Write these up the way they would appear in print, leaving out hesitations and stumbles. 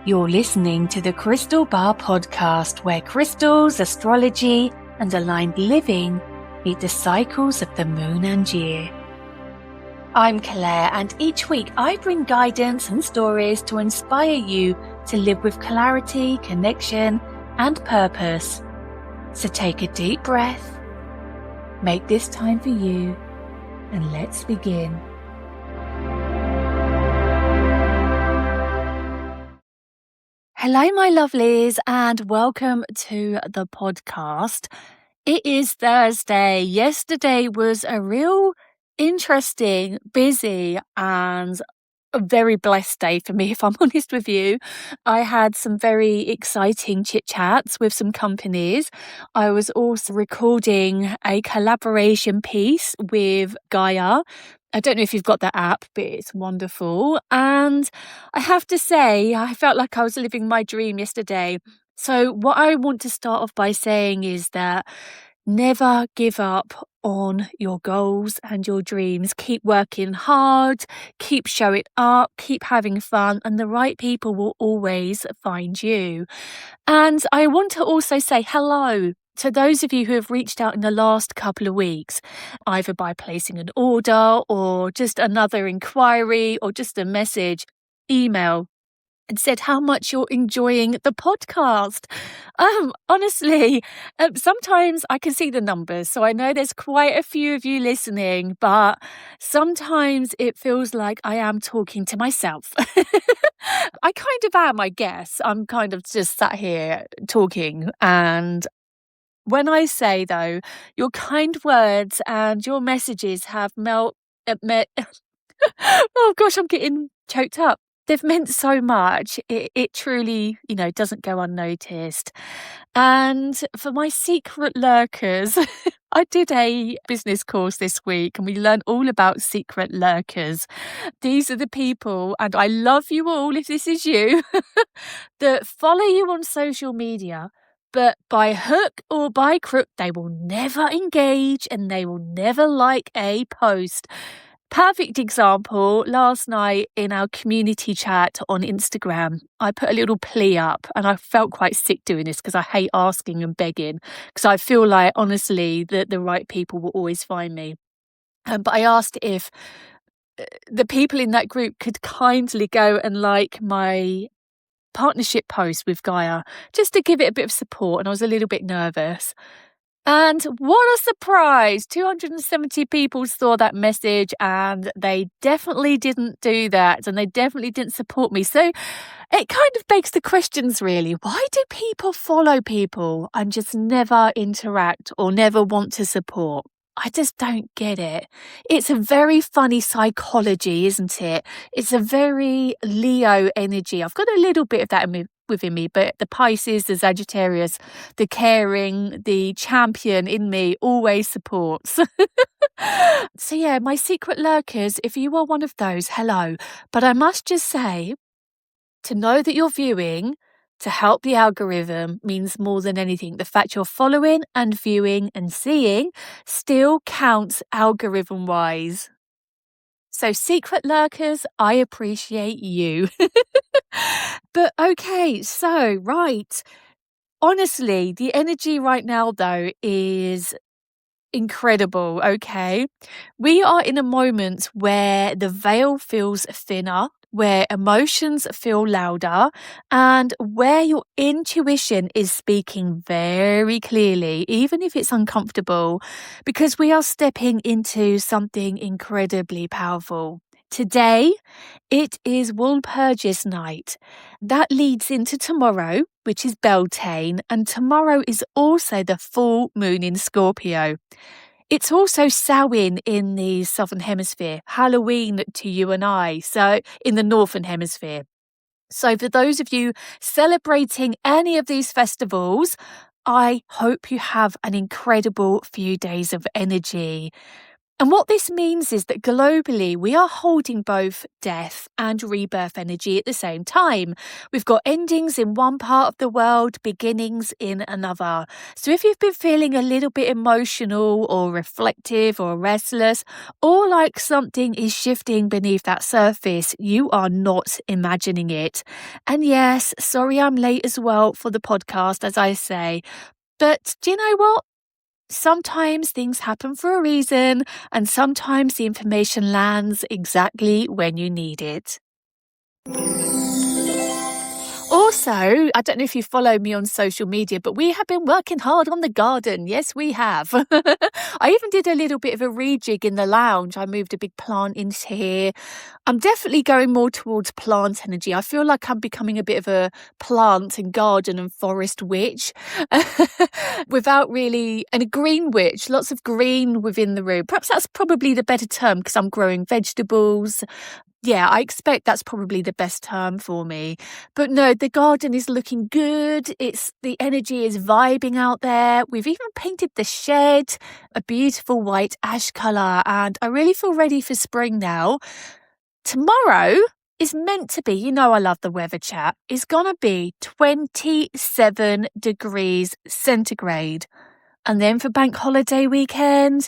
You're listening to the Crystal Bar podcast, where crystals, astrology, and aligned living meet the cycles of the moon and year. I'm Claire, and each week I bring guidance and stories to inspire you to live with clarity, connection, and purpose. So take a deep breath, make this time for you, and let's begin. Hello, my lovelies, and welcome to the podcast. It is Thursday. Yesterday was a real interesting, busy, and a very blessed day for me, if I'm honest with you. I had some very exciting chit chats with some companies. I was also recording a collaboration piece with Gaia. I don't know if you've got that app, but it's wonderful. And I have to say, I felt like I was living my dream yesterday. So what I want to start off by saying is that never give up on your goals and your dreams. Keep working hard, keep showing up, keep having fun, and the right people will always find you. And I want to also say hello to those of you who have reached out in the last couple of weeks, either by placing an order or just another inquiry or just a message, email, and said how much you're enjoying the podcast. Honestly, sometimes I can see the numbers, so I know there's quite a few of you listening, but sometimes it feels like I am talking to myself. I kind of am, I guess. I'm kind of just sat here talking, and when I say, though, your kind words and your messages have oh gosh, I'm getting choked up. They've meant so much. It truly, doesn't go unnoticed. And for my secret lurkers, I did a business course this week and we learned all about secret lurkers. These are the people, and I love you all if this is you, that follow you on social media, but by hook or by crook, they will never engage and they will never like a post. Perfect example, last night in our community chat on Instagram, I put a little plea up, and I felt quite sick doing this because I hate asking and begging, because I feel like, honestly, that the right people will always find me. But I asked if the people in that group could kindly go and like my partnership post with Gaia, just to give it a bit of support, and I was a little bit nervous. And what a surprise! 270 people saw that message, and they definitely didn't do that, and they definitely didn't support me. So it kind of begs the questions, really. Why do people follow people and just never interact or never want to support? I just don't get it. It's a very funny psychology, isn't it? It's a very Leo energy. I've got a little bit of that within me, but the Pisces, the Sagittarius, the caring, the champion in me always supports. So yeah, my secret lurkers, if you are one of those, hello. But I must just say, to know that you're viewing to help the algorithm means more than anything. The fact you're following and viewing and seeing still counts algorithm-wise. So secret lurkers, I appreciate you. But okay, so right. Honestly, the energy right now, though, is incredible, okay? We are in a moment where the veil feels thinner, where emotions feel louder, and where your intuition is speaking very clearly, even if it's uncomfortable, because we are stepping into something incredibly powerful. Today, it is Walpurgis Night. That leads into tomorrow, which is Beltane, and tomorrow is also the full moon in Scorpio. It's also Samhain in the Southern Hemisphere, Halloween to you and I, so in the Northern Hemisphere. So for those of you celebrating any of these festivals, I hope you have an incredible few days of energy. And what this means is that globally, we are holding both death and rebirth energy at the same time. We've got endings in one part of the world, beginnings in another. So if you've been feeling a little bit emotional or reflective or restless, or like something is shifting beneath that surface, you are not imagining it. And yes, sorry I'm late as well for the podcast, as I say. But do you know what? Sometimes things happen for a reason, and sometimes the information lands exactly when you need it. Also, I don't know if you follow me on social media, but we have been working hard on the garden. Yes, we have. I even did a little bit of a rejig in the lounge. I moved a big plant into here. I'm definitely going more towards plant energy. I feel like I'm becoming a bit of a plant and garden and forest witch without really, and a green witch, lots of green within the room. Perhaps that's probably the better term because I'm growing vegetables. Yeah, I expect that's probably the best term for me. But no, the garden is looking good. The energy is vibing out there. We've even painted the shed a beautiful white ash colour, and I really feel ready for spring now. Tomorrow is meant to be, I love the weather chat, is going to be 27 degrees centigrade. And then for bank holiday weekend,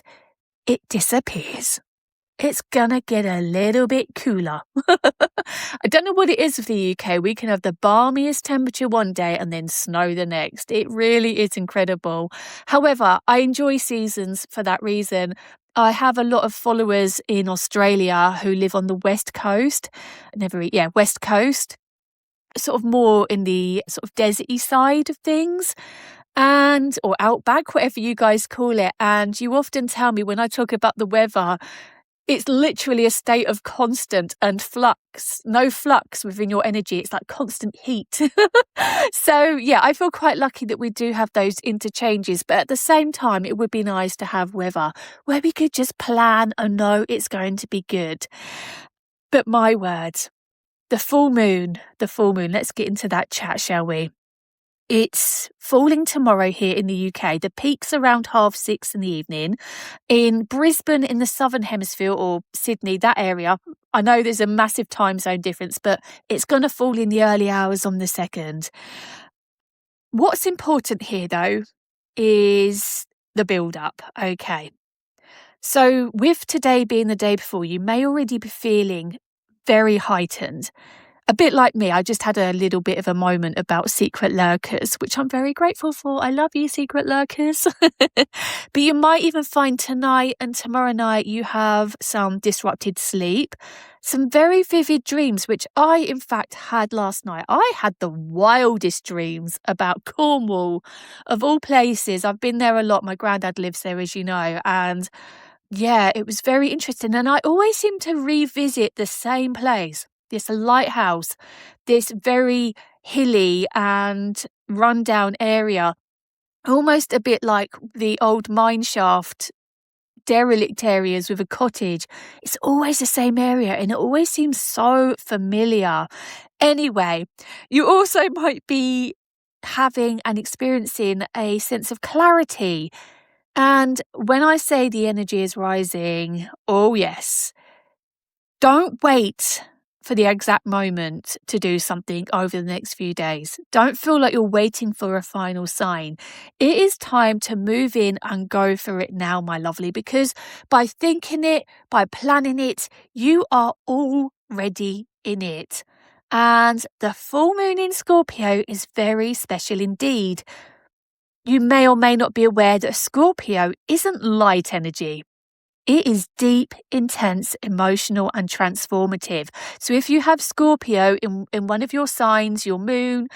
it disappears. It's gonna get a little bit cooler. I don't know what it is with the UK. We can have the balmiest temperature one day and then snow the next. It really is incredible. However, I enjoy seasons for that reason. I have a lot of followers in Australia who live on the West Coast. West Coast. Sort of more in the sort of deserty side of things. Or outback, whatever you guys call it. And you often tell me when I talk about the weather, it's literally a state of constant and flux, no flux within your energy. It's like constant heat. So, yeah, I feel quite lucky that we do have those interchanges. But at the same time, it would be nice to have weather where we could just plan and know it's going to be good. But my word, the full moon, let's get into that chat, shall we? It's falling tomorrow here in the UK. The peak's around 6:30 in the evening. In Brisbane, in the southern hemisphere, or Sydney, that area, I know there's a massive time zone difference, but it's going to fall in the early hours on the 2nd. What's important here, though, is the build-up. Okay. So with today being the day before, you may already be feeling very heightened. A bit like me, I just had a little bit of a moment about secret lurkers, which I'm very grateful for. I love you, secret lurkers. But you might even find tonight and tomorrow night you have some disrupted sleep, some very vivid dreams, which I, in fact, had last night. I had the wildest dreams about Cornwall, of all places. I've been there a lot. My granddad lives there, as you know, and yeah, it was very interesting. And I always seem to revisit the same place. This lighthouse, this very hilly and rundown area, almost a bit like the old mine shaft derelict areas with a cottage. It's always the same area and it always seems so familiar. Anyway, you also might be having and experiencing a sense of clarity. And when I say the energy is rising, oh yes, don't wait for the exact moment to do something over the next few days. Don't feel like you're waiting for a final sign. It is time to move in and go for it now, my lovely, because by thinking it, by planning it, you are already in it. And the full moon in Scorpio is very special indeed. You may or may not be aware that Scorpio isn't light energy. It is deep, intense, emotional, and transformative. So if you have Scorpio in one of your signs, your moon,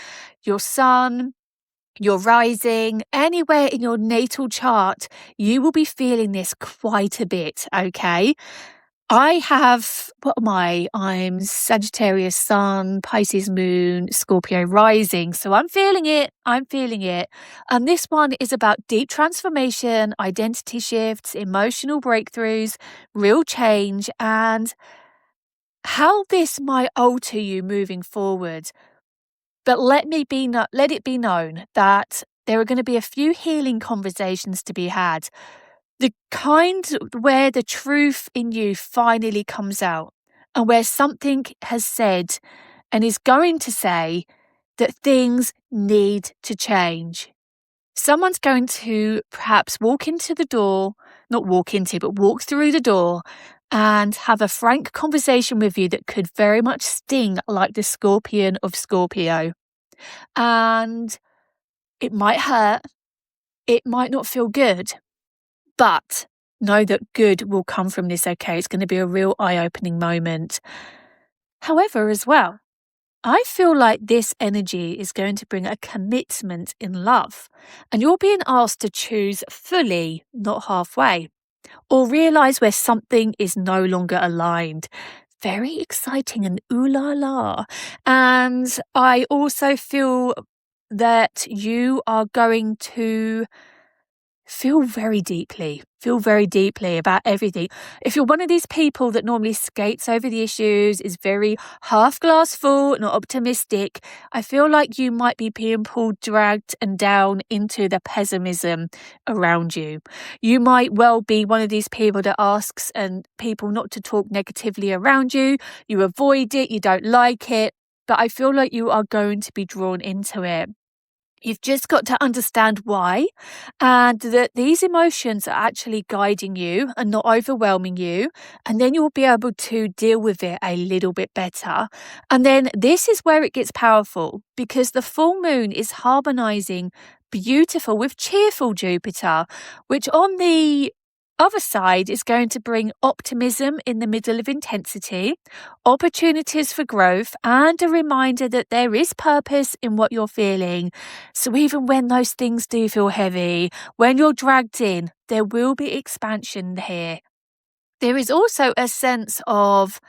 your sun, your rising, anywhere in your natal chart, you will be feeling this quite a bit, okay? I have, what am I? I'm Sagittarius sun, Pisces moon, Scorpio rising. So I'm feeling it. And this one is about deep transformation, identity shifts, emotional breakthroughs, real change, and how this might alter you moving forward. But let it be known that there are going to be a few healing conversations to be had. The kind where the truth in you finally comes out, and where something has said and is going to say that things need to change. Someone's going to perhaps walk into the door, not walk into, but walk through the door and have a frank conversation with you that could very much sting like the scorpion of Scorpio. And it might hurt, it might not feel good, but know that good will come from this, okay? It's going to be a real eye-opening moment. However, as well, I feel like this energy is going to bring a commitment in love, and you're being asked to choose fully, not halfway, or realize where something is no longer aligned. Very exciting and ooh la la. And I also feel that you are going to feel very deeply about everything. If you're one of these people that normally skates over the issues, is very half glass full, not optimistic, I feel like you might be being pulled, dragged and down into the pessimism around you. You might well be one of these people that asks and people not to talk negatively around you. You avoid it, you don't like it, but I feel like you are going to be drawn into it. You've just got to understand why, and that these emotions are actually guiding you and not overwhelming you. And then you'll be able to deal with it a little bit better. And then this is where it gets powerful, because the full moon is harmonizing beautiful with cheerful Jupiter, which on the other side is going to bring optimism in the middle of intensity, opportunities for growth, and a reminder that there is purpose in what you're feeling. So even when those things do feel heavy, when you're dragged in, there will be expansion here. There is also a sense of,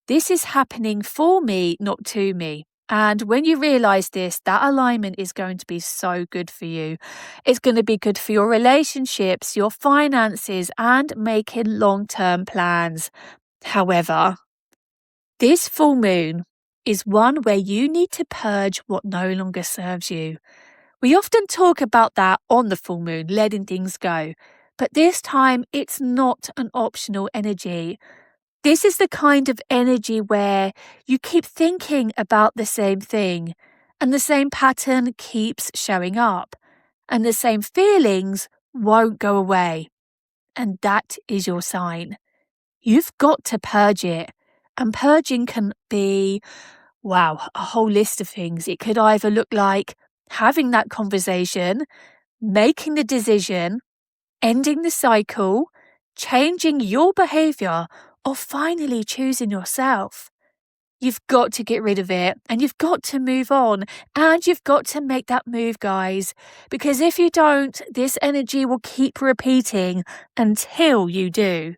this is happening for me, not to me. And when you realize this, that alignment is going to be so good for you. It's going to be good for your relationships, your finances, and making long-term plans. However, this full moon is one where you need to purge what no longer serves you. We often talk about that on the full moon, letting things go. But this time, it's not an optional energy. This is the kind of energy where you keep thinking about the same thing, and the same pattern keeps showing up, and the same feelings won't go away. And that is your sign. You've got to purge it. And purging can be, a whole list of things. It could either look like having that conversation, making the decision, ending the cycle, changing your behavior, or finally choosing yourself. You've got to get rid of it, and you've got to move on, and you've got to make that move, guys, because if you don't, this energy will keep repeating until you do.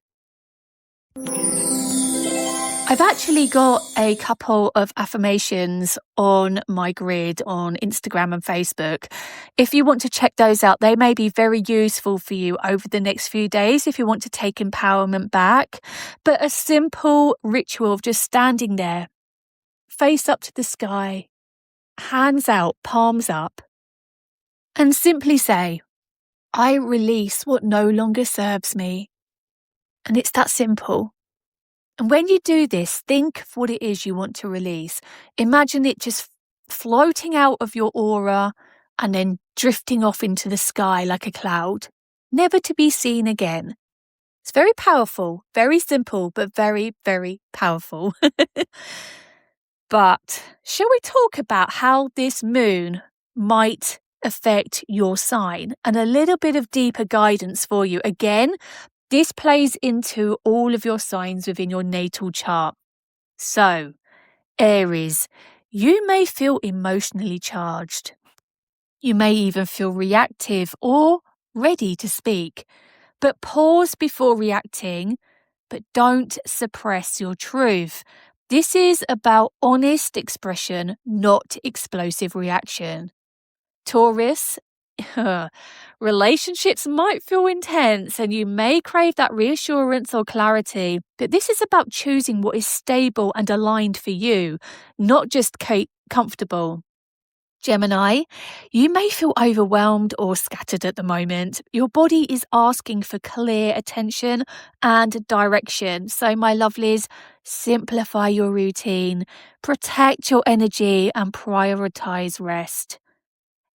I've actually got a couple of affirmations on my grid on Instagram and Facebook. If you want to check those out, they may be very useful for you over the next few days if you want to take empowerment back. But a simple ritual of just standing there, face up to the sky, hands out, palms up, and simply say, I release what no longer serves me. And it's that simple. And when you do this, think of what it is you want to release. Imagine it just floating out of your aura and then drifting off into the sky like a cloud, never to be seen again. It's very powerful, very simple, but very, very powerful. But shall we talk about how this moon might affect your sign and a little bit of deeper guidance for you? Again, this plays into all of your signs within your natal chart. So, Aries, you may feel emotionally charged. You may even feel reactive or ready to speak. But pause before reacting, but don't suppress your truth. This is about honest expression, not explosive reaction. Taurus, relationships might feel intense and you may crave that reassurance or clarity, but this is about choosing what is stable and aligned for you, not just comfortable. Gemini, you may feel overwhelmed or scattered at the moment. Your body is asking for clear attention and direction. So, my lovelies, simplify your routine, protect your energy, and prioritize rest.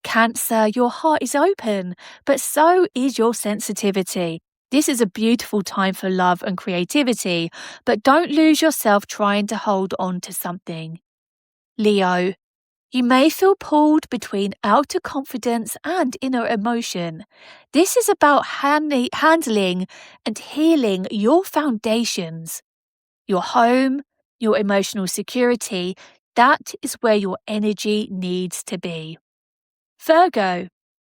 Cancer, your heart is open, but so is your sensitivity. This is a beautiful time for love and creativity, but don't lose yourself trying to hold on to something. Leo, you may feel pulled between outer confidence and inner emotion. This is about handling and healing your foundations, your home, your emotional security. That is where your energy needs to be. Virgo,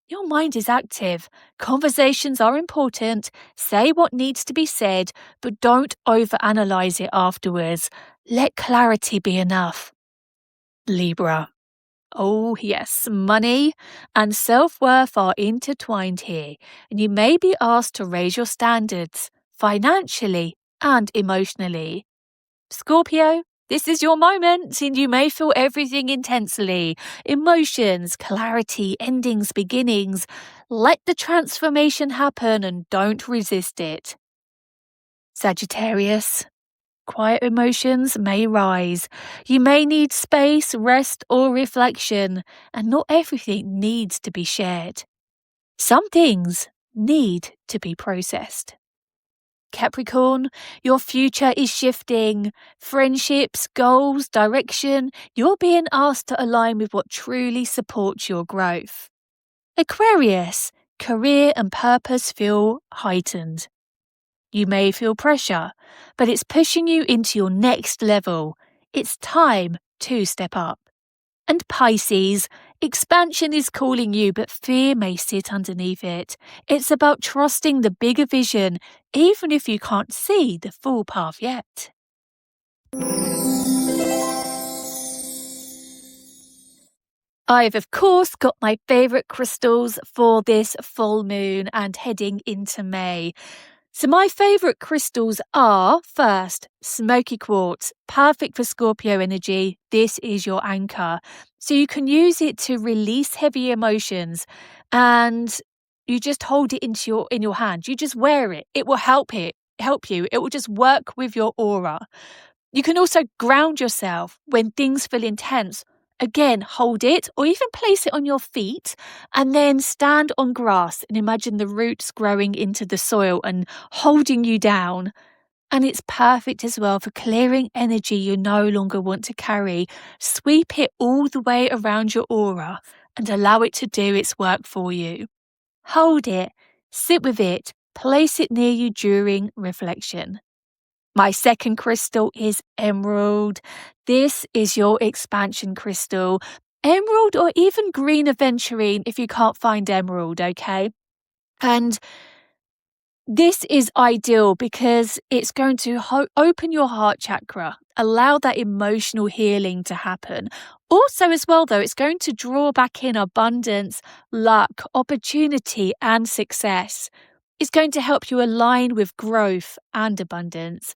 your mind is active. Conversations are important. Say what needs to be said, but don't overanalyze it afterwards. Let clarity be enough. Libra. Oh, yes, money and self-worth are intertwined here, and you may be asked to raise your standards financially and emotionally. Scorpio, this is your moment, and you may feel everything intensely. Emotions, clarity, endings, beginnings. Let the transformation happen and don't resist it. Sagittarius, quiet emotions may rise. You may need space, rest, or reflection, and not everything needs to be shared. Some things need to be processed. Capricorn, your future is shifting. Friendships, goals, direction. You're being asked to align with what truly supports your growth. Aquarius, career and purpose feel heightened. You may feel pressure, but it's pushing you into your next level. It's time to step up. And Pisces, expansion is calling you, but fear may sit underneath it. It's about trusting the bigger vision, even if you can't see the full path yet. I've, of course, got my favourite crystals for this full moon and heading into May. So my favourite crystals are, first, smoky quartz, perfect for Scorpio energy. This is your anchor. So you can use it to release heavy emotions, and you just hold it in your hand. You just wear it. It will help you. It will just work with your aura. You can also ground yourself when things feel intense. Again, hold it or even place it on your feet and then stand on grass and imagine the roots growing into the soil and holding you down. And it's perfect as well for clearing energy you no longer want to carry. Sweep it all the way around your aura and allow it to do its work for you. Hold it, sit with it, place it near you during reflection. My second crystal is emerald. This is your expansion crystal. Emerald or even green aventurine if you can't find emerald, okay? And this is ideal because it's going to open your heart chakra, allow that emotional healing to happen. Also, as well, though, it's going to draw back in abundance, luck, opportunity, and success. It's going to help you align with growth and abundance.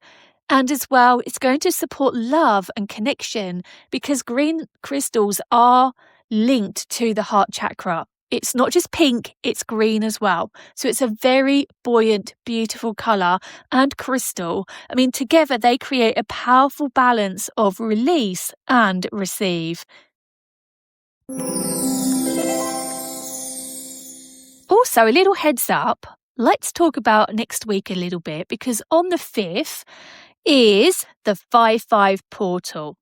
And as well, it's going to support love and connection because green crystals are linked to the heart chakra. It's not just pink, it's green as well. So it's a very buoyant, beautiful colour and crystal. I mean, together they create a powerful balance of release and receive. Also, a little heads up, let's talk about next week a little bit because on the 5th is the 5-5 portal.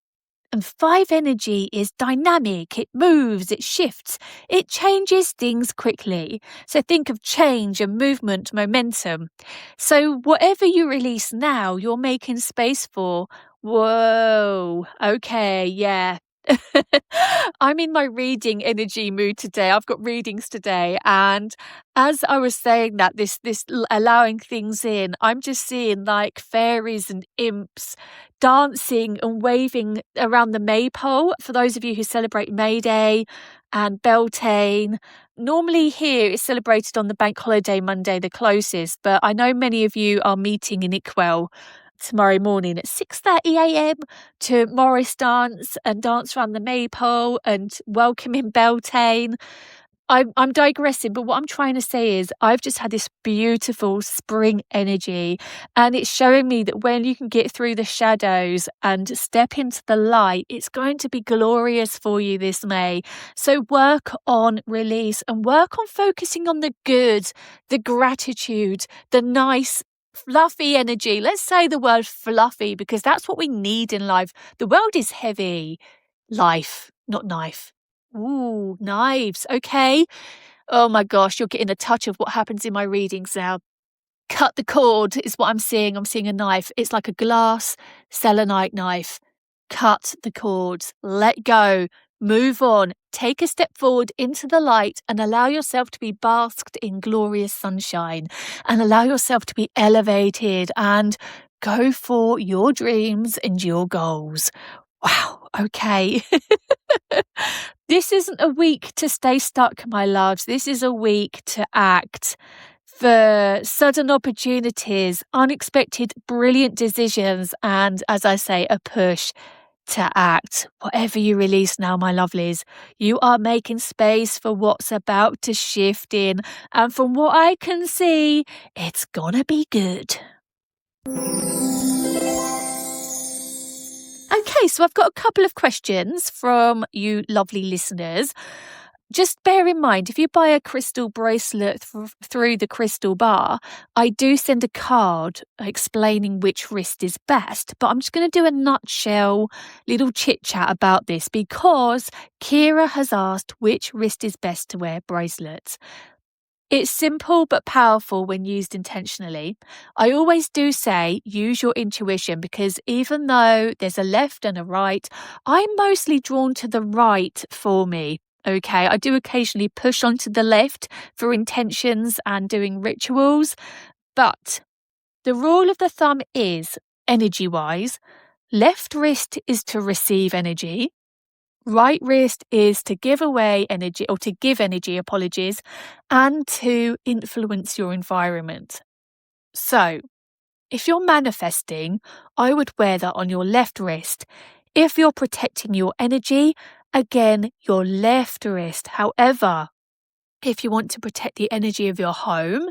And 5 energy is dynamic, it moves, it shifts, it changes things quickly. So think of change and movement, momentum. So whatever you release now, you're making space for. Whoa, okay, yeah. I'm in my reading energy mood today. I've got readings today, and as I was saying that, this allowing things in, I'm just seeing like fairies and imps dancing and waving around the maypole. For those of you who celebrate May Day and Beltane, normally here it's celebrated on the bank holiday Monday, the closest, but I know many of you are meeting in Ickwell tomorrow morning at 6:30 a.m. to Morris dance and dance around the maypole and welcome in Beltane. I'm digressing, but what I'm trying to say is I've just had this beautiful spring energy, and it's showing me that when you can get through the shadows and step into the light, it's going to be glorious for you this May. So work on release and work on focusing on the good, the gratitude, the nice, fluffy energy. Let's say the word fluffy because that's what we need in life. The world is heavy. Life, not knife. Ooh, knives. Okay. Oh my gosh, you're getting a touch of what happens in my readings now. Cut the cord is what I'm seeing. I'm seeing a knife. It's like a glass selenite knife. Cut the cords. Let go. Move on. Take a step forward into the light and allow yourself to be basked in glorious sunshine and allow yourself to be elevated and go for your dreams and your goals. Wow. Okay. This isn't a week to stay stuck, my loves. This is a week to act for sudden opportunities, unexpected, brilliant decisions, and as I say, a push to act. Whatever you release now, my lovelies, you are making space for what's about to shift in. And from what I can see, it's gonna be good. Okay, so I've got a couple of questions from you lovely listeners. Just bear in mind, if you buy a crystal bracelet through the Crystal Bar, I do send a card explaining which wrist is best. But I'm just going to do a nutshell little chit chat about this because Kira has asked which wrist is best to wear bracelets. It's simple but powerful when used intentionally. I always do say use your intuition because even though there's a left and a right, I'm mostly drawn to the right for me. Okay, I do occasionally push onto the left for intentions and doing rituals, but the rule of the thumb is, energy-wise, left wrist is to receive energy, right wrist is to give away energy or to give energy, and to influence your environment. So, if you're manifesting, I would wear that on your left wrist. If you're protecting your energy, again, your left wrist. However, if you want to protect the energy of your home,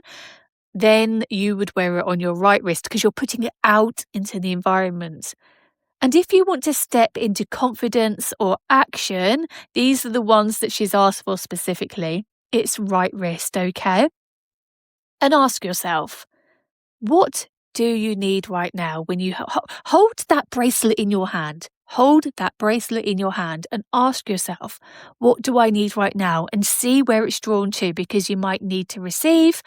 then you would wear it on your right wrist because you're putting it out into the environment. And if you want to step into confidence or action, these are the ones that she's asked for specifically. It's right wrist, okay? And ask yourself, what do you need right now when you hold that bracelet in your hand? Hold that bracelet in your hand and ask yourself, what do I need right now? And see where it's drawn to because you might need to receive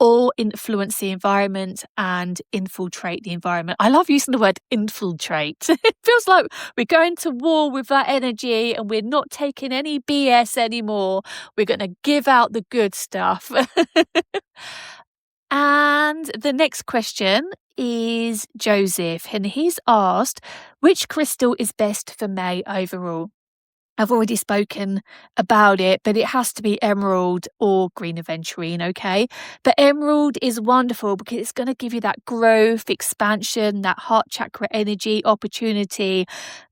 or influence the environment and infiltrate the environment. I love using the word infiltrate. It feels like we're going to war with that energy and we're not taking any BS anymore. We're going to give out the good stuff. And the next question is Joseph, and he's asked, which crystal is best for May overall? I've already spoken about it, but it has to be emerald or green aventurine, okay? But emerald is wonderful because it's going to give you that growth, expansion, that heart chakra energy, opportunity.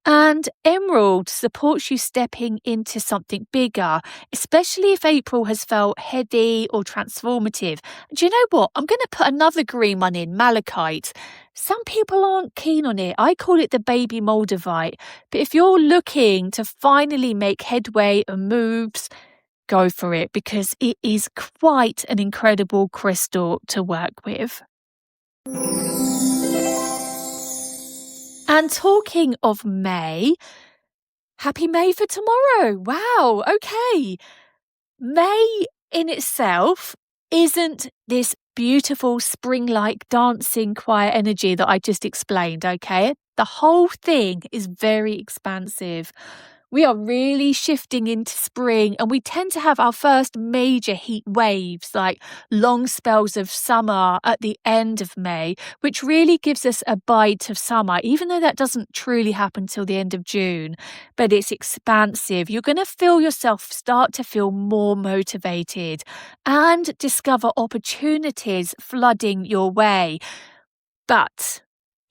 And emerald supports you stepping into something bigger, especially if April has felt heady or transformative. Do you know what? I'm going to put another green one in, malachite. Some people aren't keen on it. I call it the baby moldavite. But if you're looking to finally make headway and moves, go for it because it is quite an incredible crystal to work with. And talking of May, happy May for tomorrow. Wow, okay. May in itself isn't this beautiful spring-like dancing quiet energy that I just explained, okay? The whole thing is very expansive. We are really shifting into spring and we tend to have our first major heat waves, like long spells of summer at the end of May, which really gives us a bite of summer, even though that doesn't truly happen till the end of June. But it's expansive. You're going to feel yourself start to feel more motivated and discover opportunities flooding your way. But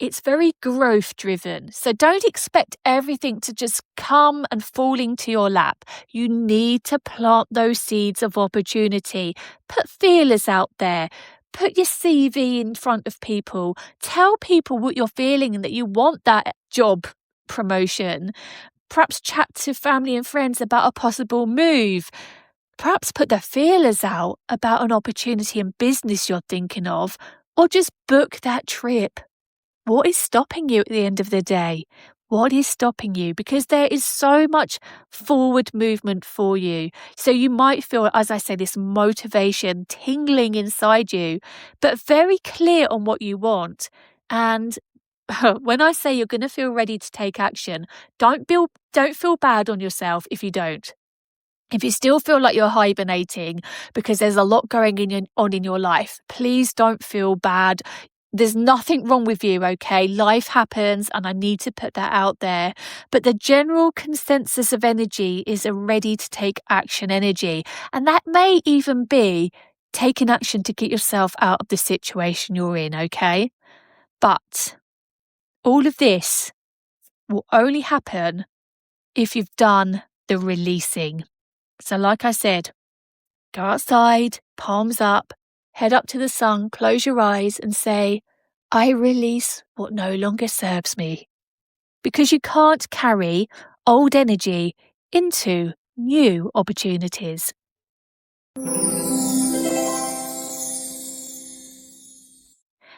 It's very growth driven. So don't expect everything to just come and fall into your lap. You need to plant those seeds of opportunity. Put feelers out there. Put your CV in front of people. Tell people what you're feeling and that you want that job promotion. Perhaps chat to family and friends about a possible move. Perhaps put the feelers out about an opportunity in business you're thinking of, or just book that trip. What is stopping you at the end of the day? What is stopping you? Because there is so much forward movement for you. So you might feel, as I say, this motivation tingling inside you, but very clear on what you want. And when I say you're going to feel ready to take action, don't feel bad on yourself if you don't. If you still feel like you're hibernating because there's a lot going on in your life, please don't feel bad. There's nothing wrong with you, okay? Life happens, and I need to put that out there. But the general consensus of energy is a ready to take action energy. And that may even be taking action to get yourself out of the situation you're in, okay? But all of this will only happen if you've done the releasing. So like I said, go outside, palms up, head up to the sun, close your eyes and say, I release what no longer serves me. Because you can't carry old energy into new opportunities.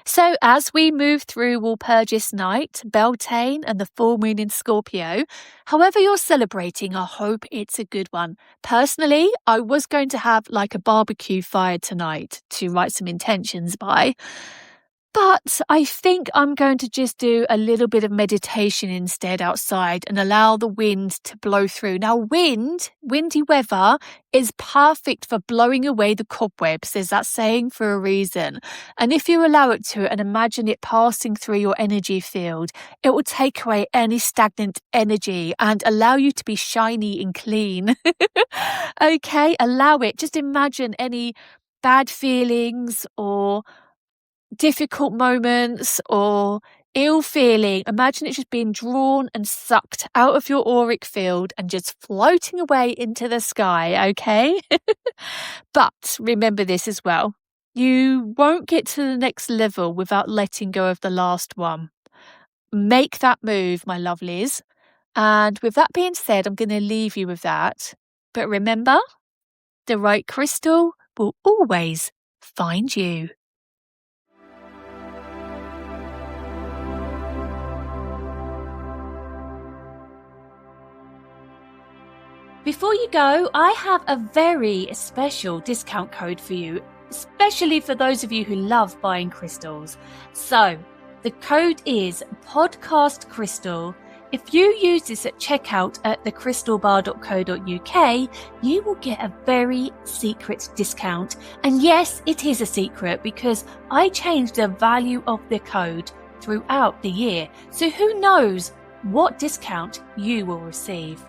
So as we move through Walpurgis Night, Beltane and the full moon in Scorpio, however you're celebrating, I hope it's a good one. Personally, I was going to have like a barbecue fire tonight to write some intentions by. But I think I'm going to just do a little bit of meditation instead outside and allow the wind to blow through. Now, windy weather is perfect for blowing away the cobwebs. There's that saying for a reason. And if you allow it to and imagine it passing through your energy field, it will take away any stagnant energy and allow you to be shiny and clean. Okay, allow it. Just imagine any bad feelings or difficult moments or ill feeling. Imagine it just being drawn and sucked out of your auric field and just floating away into the sky, okay? But remember this as well. You won't get to the next level without letting go of the last one. Make that move, my lovelies. And with that being said, I'm going to leave you with that. But remember, the right crystal will always find you. Before you go, I have a very special discount code for you, especially for those of you who love buying crystals. So, the code is podcastcrystal. If you use this at checkout at thecrystalbar.co.uk, you will get a very secret discount. And yes, it is a secret because I changed the value of the code throughout the year. So who knows what discount you will receive.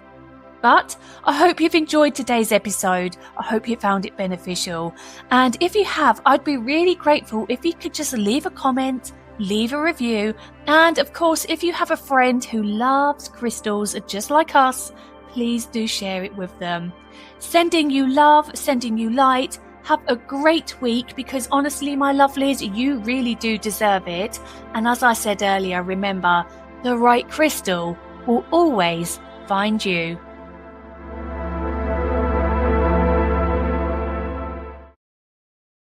But I hope you've enjoyed today's episode. I hope you found it beneficial. And if you have, I'd be really grateful if you could just leave a comment, leave a review. And of course, if you have a friend who loves crystals just like us, please do share it with them. Sending you love, sending you light. Have a great week because honestly, my lovelies, you really do deserve it. And as I said earlier, remember, the right crystal will always find you.